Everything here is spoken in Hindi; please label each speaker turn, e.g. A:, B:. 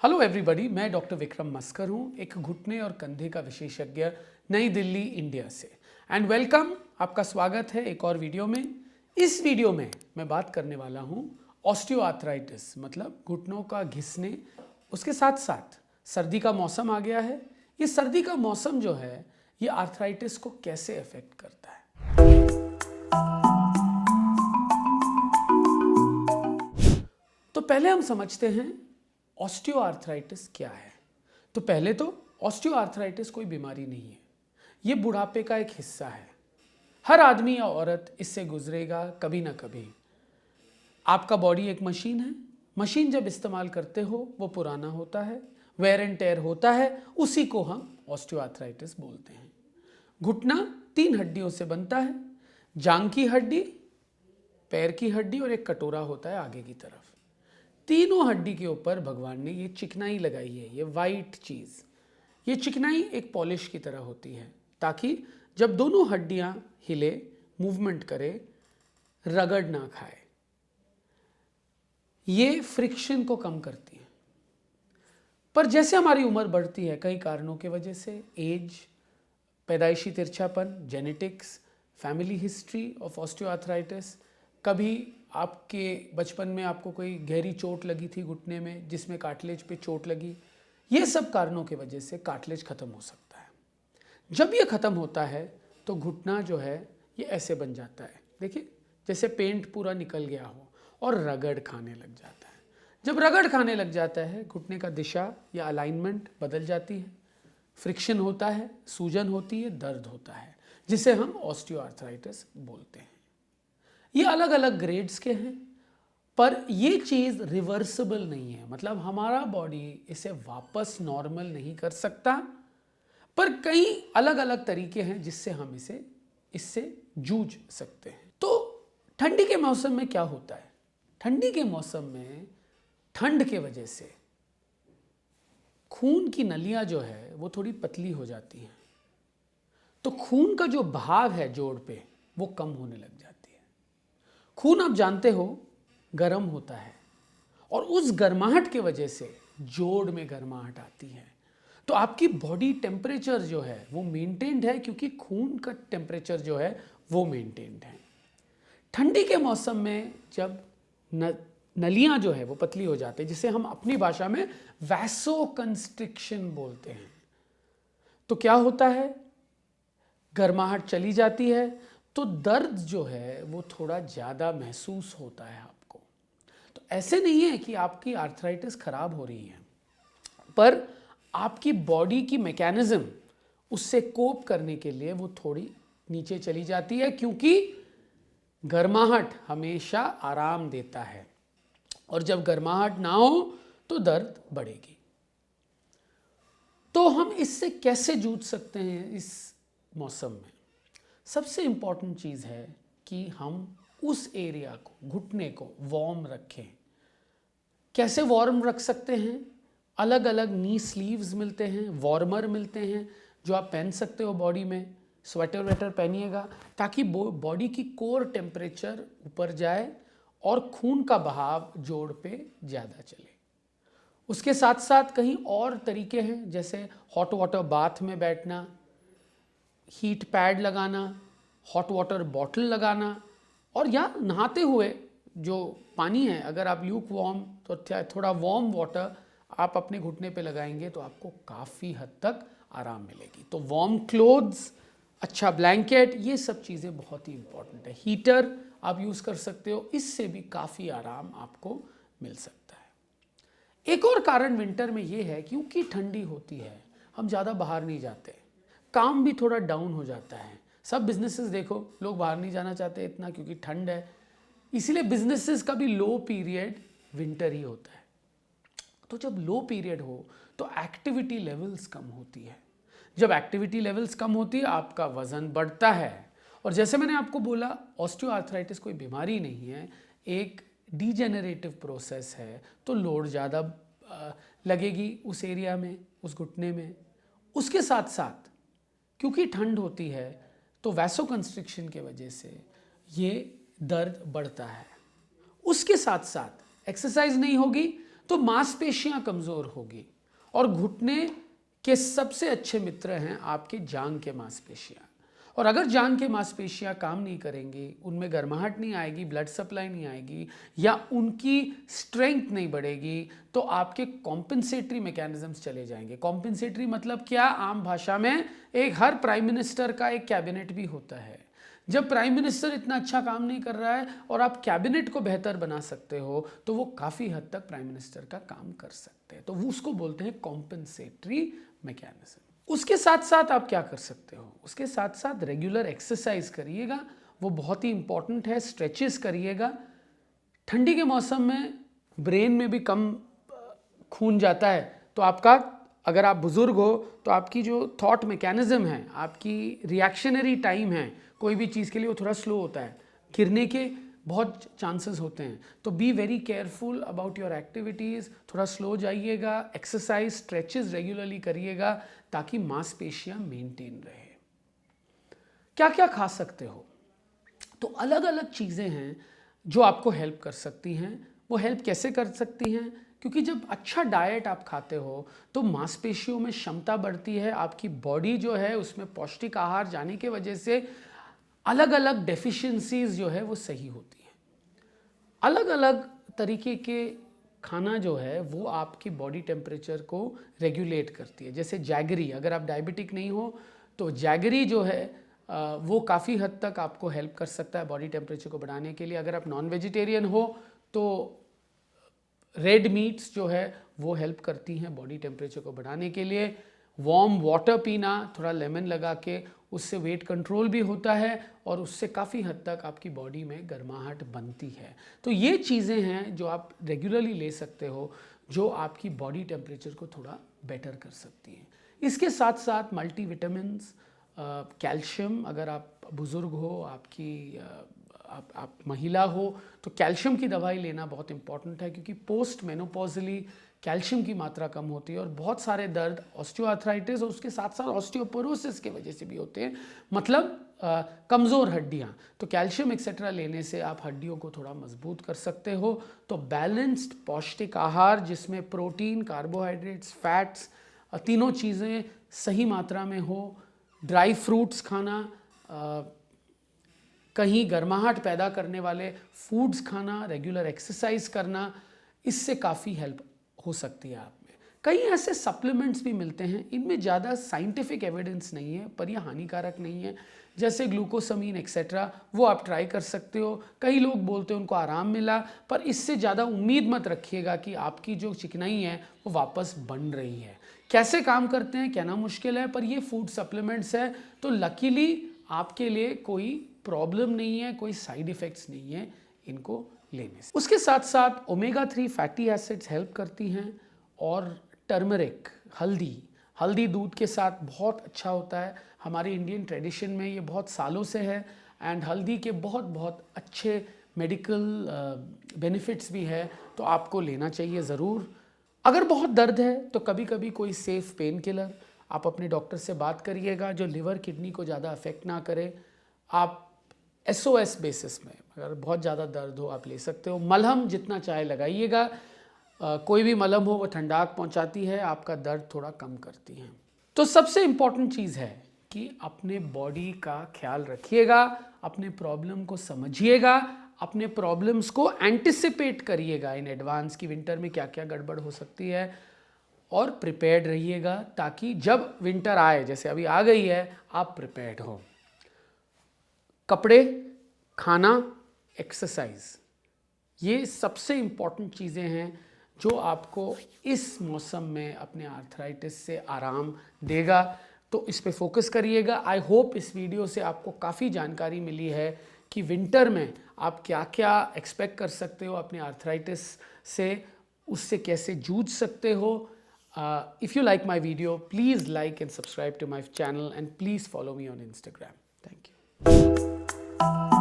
A: हेलो एवरीबॉडी, मैं डॉक्टर विक्रम मस्कर हूँ, एक घुटने और कंधे का विशेषज्ञ नई दिल्ली इंडिया से। एंड वेलकम, आपका स्वागत है एक और वीडियो में। इस वीडियो में मैं बात करने वाला हूँ ऑस्टियोआर्थराइटिस, मतलब घुटनों का घिसने। उसके साथ साथ सर्दी का मौसम आ गया है। ये सर्दी का मौसम जो है ये आर्थराइटिस को कैसे अफेक्ट करता है। तो पहले हम समझते हैं ऑस्टियोआर्थराइटिस क्या है। तो पहले तो ऑस्टियोआर्थराइटिस कोई बीमारी नहीं है, ये बुढ़ापे का एक हिस्सा है। हर आदमी या औरत इससे गुजरेगा कभी ना कभी। आपका बॉडी एक मशीन है, मशीन जब इस्तेमाल करते हो वो पुराना होता है, वेयर एंड टेयर होता है, उसी को हम ऑस्टियोआर्थराइटिस बोलते हैं। घुटना 3 हड्डियों से बनता है, जांघ की हड्डी, पैर की हड्डी और एक कटोरा होता है आगे की तरफ। तीनों हड्डी के ऊपर भगवान ने ये चिकनाई लगाई है, ये वाइट चीज़। ये चिकनाई एक पॉलिश की तरह होती है ताकि जब दोनों हड्डियां हिले, मूवमेंट करे, रगड़ ना खाए। ये फ्रिक्शन को कम करती है। पर जैसे हमारी उम्र बढ़ती है, कई कारणों की वजह से, एज, पैदाइशी तिरछापन, genetics, family history of osteoarthritis, कभी आपके बचपन में आपको कोई गहरी चोट लगी थी घुटने में जिसमें कार्टिलेज पे चोट लगी, ये सब कारणों की वजह से कार्टिलेज खत्म हो सकता है। जब ये खत्म होता है तो घुटना जो है ये ऐसे बन जाता है, देखिए जैसे पेंट पूरा निकल गया हो, और रगड़ खाने लग जाता है। जब रगड़ खाने लग जाता है, घुटने का दिशा या अलाइनमेंट बदल जाती है, फ्रिक्शन होता है, सूजन होती है, दर्द होता है, जिसे हम ऑस्टियोआर्थराइटिस बोलते हैं। ये अलग अलग ग्रेड्स के हैं, पर ये चीज़ रिवर्सिबल नहीं है, मतलब हमारा बॉडी इसे वापस नॉर्मल नहीं कर सकता। पर कई अलग अलग तरीके हैं जिससे हम इससे जूझ सकते हैं। तो ठंडी के मौसम में क्या होता है? ठंडी के मौसम में ठंड के वजह से खून की नलियां जो है वो थोड़ी पतली हो जाती हैं, तो खून का जो बहाव है जोड़ पे वो कम होने लग जाती है। खून, आप जानते हो, गर्म होता है, और उस गर्माहट की वजह से जोड़ में गर्माहट आती है। तो आपकी बॉडी टेम्परेचर जो है वो मेंटेन्ड है, क्योंकि खून का टेम्परेचर जो है वो मेंटेन्ड है। ठंडी के मौसम में जब नलियां जो है वो पतली हो जाती है, जिसे हम अपनी भाषा में वैसोकंस्ट्रिक्शन बोलते हैं, तो क्या होता है, गर्माहट चली जाती है, तो दर्द जो है वो थोड़ा ज़्यादा महसूस होता है आपको। तो ऐसे नहीं है कि आपकी आर्थराइटिस खराब हो रही है, पर आपकी बॉडी की मैकेनिज्म उससे कोप करने के लिए वो थोड़ी नीचे चली जाती है, क्योंकि गर्माहट हमेशा आराम देता है, और जब गर्माहट ना हो तो दर्द बढ़ेगी। तो हम इससे कैसे जूझ सकते हैं इस मौसम में? सबसे इम्पॉर्टेंट चीज़ है कि हम उस एरिया को, घुटने को वार्म रखें। कैसे वार्म रख सकते हैं? अलग अलग नी स्लीव्स मिलते हैं, वार्मर मिलते हैं जो आप पहन सकते हो बॉडी में। स्वेटर वेटर पहनिएगा ताकि बॉडी की कोर टेम्परेचर ऊपर जाए और खून का बहाव जोड़ पे ज़्यादा चले। उसके साथ साथ कहीं और तरीके हैं, जैसे हॉट वाटर बाथ में बैठना, हीट पैड लगाना, हॉट वाटर बॉटल लगाना, और या नहाते हुए जो पानी है, अगर आप ल्यूक वार्म, तो थोड़ा वार्म वाटर आप अपने घुटने पे लगाएंगे तो आपको काफ़ी हद तक आराम मिलेगी। तो वार्म क्लोथ्स, अच्छा ब्लैंकेट, ये सब चीज़ें बहुत ही इंपॉर्टेंट है। हीटर आप यूज़ कर सकते हो, इससे भी काफ़ी आराम आपको मिल सकता है। एक और कारण विंटर में ये है, क्योंकि ठंडी होती है, हम ज़्यादा बाहर नहीं जाते, काम भी थोड़ा डाउन हो जाता है। सब बिजनेसेस देखो, लोग बाहर नहीं जाना चाहते इतना, क्योंकि ठंड है, इसीलिए बिजनेसेस का भी लो पीरियड विंटर ही होता है। तो जब लो पीरियड हो तो एक्टिविटी लेवल्स कम होती है। जब एक्टिविटी लेवल्स कम होती है, आपका वजन बढ़ता है, और जैसे मैंने आपको बोला, ऑस्टियोआर्थराइटिस कोई बीमारी नहीं है, एक डीजेनरेटिव प्रोसेस है। तो लोड ज़्यादा लगेगी उस एरिया में, उस घुटने में। उसके साथ साथ क्योंकि ठंड होती है तो वैसोकंस्ट्रिक्शन के वजह से ये दर्द बढ़ता है। उसके साथ साथ एक्सरसाइज नहीं होगी तो मांसपेशियां कमज़ोर होगी। और घुटने के सबसे अच्छे मित्र हैं आपके जांग के मांसपेशियां। और अगर जांग के मांसपेशियां काम नहीं करेंगी, उनमें गर्माहट नहीं आएगी, ब्लड सप्लाई नहीं आएगी या उनकी स्ट्रेंथ नहीं बढ़ेगी, तो आपके कॉम्पेंसेटरी मैकेनिज्म्स चले जाएंगे। कॉम्पेंसेटरी मतलब क्या? आम भाषा में एक हर प्राइम मिनिस्टर का एक कैबिनेट भी होता है। जब प्राइम मिनिस्टर इतना अच्छा काम नहीं कर रहा है और आप कैबिनेट को बेहतर बना सकते हो, तो वो काफ़ी हद तक प्राइम मिनिस्टर का काम कर सकते हैं। तो वो उसको बोलते हैं कॉम्पेंसेटरी मैकेनिज्म। उसके साथ साथ आप क्या कर सकते हो? उसके साथ साथ रेगुलर एक्सरसाइज करिएगा, वो बहुत ही इंपॉर्टेंट है। स्ट्रेचेस करिएगा। ठंडी के मौसम में ब्रेन में भी कम खून जाता है, तो आपका, अगर आप बुजुर्ग हो तो आपकी जो थॉट मैकेनिज्म है, आपकी रिएक्शनरी टाइम है कोई भी चीज़ के लिए, वो थोड़ा स्लो होता है, गिरने के बहुत चांसेस होते हैं। तो be very careful about your activities, थोड़ा स्लो जाइएगा, एक्सरसाइज स्ट्रेचेस रेगुलरली करिएगा ताकि मांसपेशियां मेंटेन रहे। क्या क्या खा सकते हो? तो अलग अलग चीज़ें हैं जो आपको हेल्प कर सकती हैं। वो हेल्प कैसे कर सकती हैं? क्योंकि जब अच्छा डाइट आप खाते हो तो मांसपेशियों में क्षमता बढ़ती है, आपकी बॉडी जो है उसमें पौष्टिक आहार जाने की वजह से अलग अलग डेफिशिएंसीज जो है वो सही होती हैं। अलग अलग तरीके के खाना जो है वो आपकी बॉडी टेम्परेचर को रेगुलेट करती है। जैसे जैगरी, अगर आप डायबिटिक नहीं हो तो जैगरी जो है वो काफ़ी हद तक आपको हेल्प कर सकता है बॉडी टेम्परेचर को बढ़ाने के लिए। अगर आप नॉन वेजिटेरियन हो तो रेड मीट्स जो है वो हेल्प करती हैं बॉडी टेम्परेचर को बढ़ाने के लिए। वार्म वाटर पीना, थोड़ा लेमन लगा के, उससे वेट कंट्रोल भी होता है और उससे काफ़ी हद तक आपकी बॉडी में गर्माहट बनती है। तो ये चीज़ें हैं जो आप रेगुलरली ले सकते हो, जो आपकी बॉडी टेम्परेचर को थोड़ा बेटर कर सकती हैं। इसके साथ साथ मल्टीविटामिन्स, कैल्शियम, अगर आप बुज़ुर्ग हो, आप महिला हो तो कैल्शियम की दवाई लेना बहुत इंपॉर्टेंट है, क्योंकि पोस्ट मेनोपॉजली कैल्शियम की मात्रा कम होती है और बहुत सारे दर्द ऑस्टियोआर्थराइटिस और उसके साथ साथ ऑस्टियोपोरोसिस की वजह से भी होते हैं, मतलब कमज़ोर हड्डियाँ। तो कैल्शियम एक्सेट्रा लेने से आप हड्डियों को थोड़ा मजबूत कर सकते हो। तो बैलेंस्ड पौष्टिक आहार जिसमें प्रोटीन, कार्बोहाइड्रेट्स, फैट्स, तीनों चीज़ें सही मात्रा में हो, ड्राई फ्रूट्स खाना, कहीं गर्माहट पैदा करने वाले फूड्स खाना, रेगुलर एक्सरसाइज करना, इससे काफ़ी हेल्प हो सकती है आप में। कई ऐसे सप्लीमेंट्स भी मिलते हैं, इनमें ज़्यादा साइंटिफिक एविडेंस नहीं है पर यह हानिकारक नहीं है, जैसे ग्लूकोसामीन एक्सेट्रा, वो आप ट्राई कर सकते हो। कई लोग बोलते हैं उनको आराम मिला, पर इससे ज़्यादा उम्मीद मत रखिएगा कि आपकी जो चिकनाई है वो वापस बन रही है। कैसे काम करते हैं कहना मुश्किल है, पर ये फूड सप्लीमेंट्स है तो लकीली आपके लिए कोई प्रॉब्लम नहीं है, कोई साइड इफ़ेक्ट्स नहीं है इनको लेने से। उसके साथ साथ ओमेगा 3 फैटी एसिड्स हेल्प करती हैं और टर्मरिक, हल्दी दूध के साथ बहुत अच्छा होता है। हमारे इंडियन ट्रेडिशन में ये बहुत सालों से है एंड हल्दी के बहुत अच्छे मेडिकल बेनिफिट्स भी है, तो आपको लेना चाहिए ज़रूर। अगर बहुत दर्द है तो कभी कभी कोई सेफ पेन किलर आप अपने डॉक्टर से बात करिएगा जो लिवर किडनी को ज़्यादा अफेक्ट ना करे। आप SOS बेसिस में अगर बहुत ज़्यादा दर्द हो आप ले सकते हो। मलहम जितना चाहे लगाइएगा, कोई भी मलहम हो वो ठंडाक पहुंचाती है, आपका दर्द थोड़ा कम करती है। तो सबसे इम्पॉर्टेंट चीज़ है कि अपने बॉडी का ख्याल रखिएगा, अपने प्रॉब्लम को समझिएगा, अपने प्रॉब्लम्स को एंटिसिपेट करिएगा इन एडवांस की विंटर में क्या क्या गड़बड़ हो सकती है, और प्रिपेयर्ड रहिएगा ताकि जब विंटर आए, जैसे अभी आ गई है, आप प्रिपेयर्ड हो। कपड़े, खाना, एक्सरसाइज, ये सबसे इम्पॉर्टेंट चीज़ें हैं जो आपको इस मौसम में अपने आर्थराइटिस से आराम देगा। तो इस पे फोकस करिएगा। आई होप इस वीडियो से आपको काफ़ी जानकारी मिली है कि विंटर में आप क्या क्या एक्सपेक्ट कर सकते हो अपने आर्थराइटिस से, उससे कैसे जूझ सकते हो। If you like my video, please like and subscribe to my channel and please follow me on Instagram. Thank you.